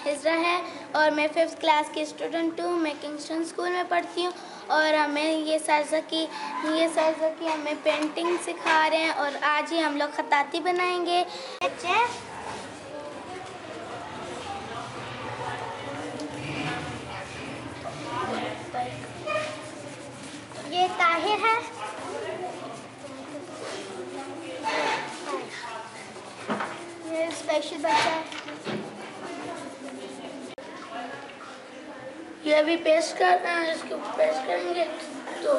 हिजरा है और मैं 5th क्लास की स्टूडेंट हूँ। मैं किंगस्टन स्कूल में पढ़ती हूँ और हमें ये सरज़की हमें पेंटिंग सिखा रहे हैं और आज ही हम लोग खताती बनाएंगे। ये ताहिर है, ये स्पेशल बच्चा है। ये अभी पेस्ट कर रहे हैं, इसको पेस्ट करेंगे तो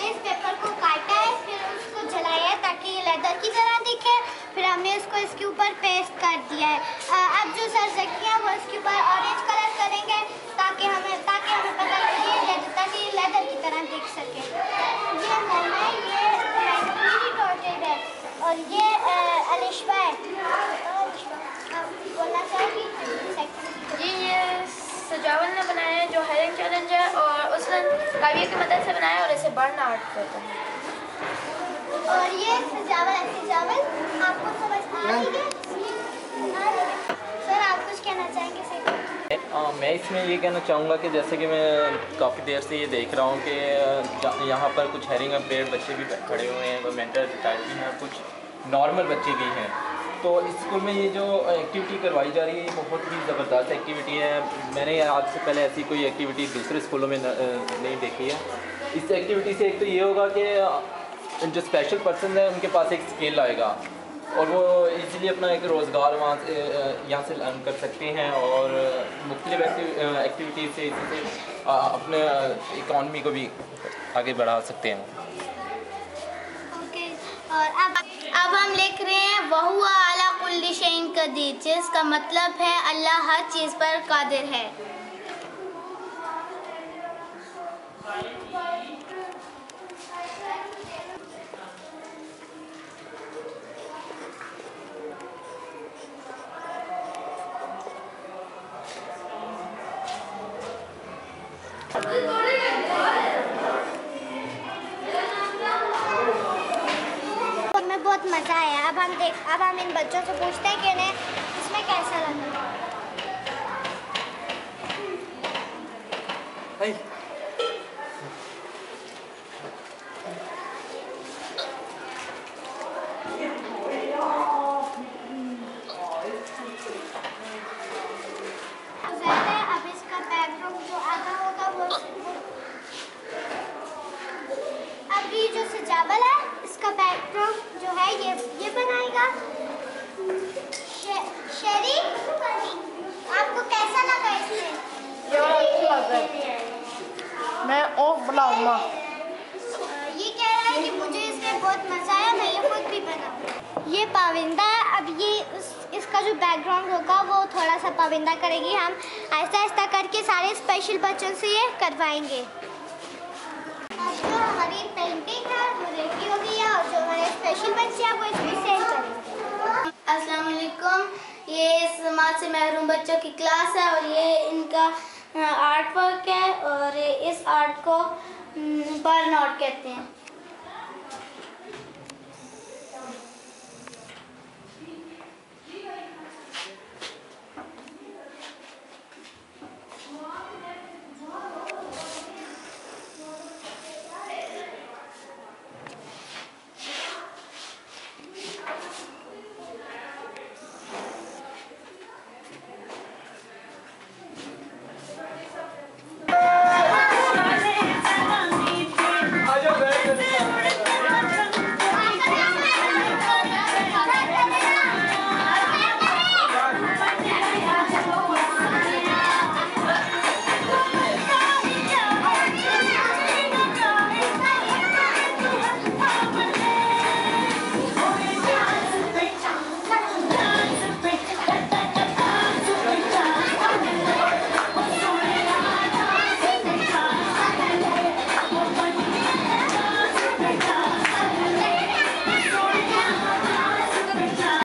इस पेपर को काटा है, फिर उसको जलाया ताकि ये लेदर की तरह दिखे, फिर हमने इसको इसके ऊपर पेस्ट कर दिया है। अब जो सरज़की है वो इसके ऊपर ऑरेंज कलर करेंगे ताकि हमें पता लगे, ताकि ये लेदर की तरह दिख सके। ये मैं ये पूरी टोटेड है और ये अलिशबा है। बोलना चाहेंगी जी? ये सजावल ने बनाया है जो हेरिंग चैलेंज है और उसने काविया की मदद से बनाया और इसे बर्न आर्ट करता है। और ये सजावल आपको समझ आ रही है? सर आप कुछ कहना चाहेंगे सर? मैं इसमें ये कहना चाहूँगा कि जैसे कि मैं काफ़ी देर से ये देख रहा हूँ कि यहाँ पर कुछ हेरिंग अम्पेयर्ड बच्चे भी खड़े हुए हैं, कोई मेंटल रिटायर्ड भी हैं, कुछ नॉर्मल बच्चे भी हैं। तो इस स्कूल में ये जो एक्टिविटी करवाई जा रही है ये बहुत ही ज़बरदस्त एक्टिविटी है। मैंने आज से पहले ऐसी कोई एक्टिविटी दूसरे स्कूलों में नहीं देखी है। इस एक्टिविटी से एक तो ये होगा कि जो स्पेशल पर्सन है उनके पास एक स्किल आएगा और वो इजीली अपना एक रोज़गार यहाँ से अर्न कर सकते हैं और मुख्तलिफ एक्टिविटीज़ से अपने इकॉनमी को भी आगे बढ़ा सकते हैं। और अब हम लिख रहे हैं वहुवा अला कुल्ली शैइन कदीर, जिसका मतलब है अल्लाह हर चीज़ पर कादिर है। हमें बहुत मज़ा आया। अब हम इन बच्चों से पूछते हैं कि इन्हें इसमें कैसा लगा। अब इसका बैकग्राउंड जो आधा होगा वो अभी जो सजावल है इसका बैकग्राउंड जो है ये बनाएगा। शेरी आपको कैसा लगा इसमें? मैं और बनाऊंगा। ये कह रहा है कि मुझे इसमें बहुत मजा आया, मैं ये खुद भी बनाऊँ। ये पाविंदा है। अब ये इसका जो बैकग्राउंड होगा वो थोड़ा सा पाविंदा करेगी। हम आहिस्ता आहिस्ता करके सारे स्पेशल बच्चों से ये करवाएंगे। अब जो हमारी पेंटिंग है वो रेडी हो गई है और जो हमारे स्पेशल बच्चे हैं वो इसमें सेल करेंगे। अस्सलाम वालेकुम। ये समाज से महरूम बच्चों की क्लास है और ये इनका आर्ट वर्क है और इस आर्ट को बर्न आउट कहते हैं।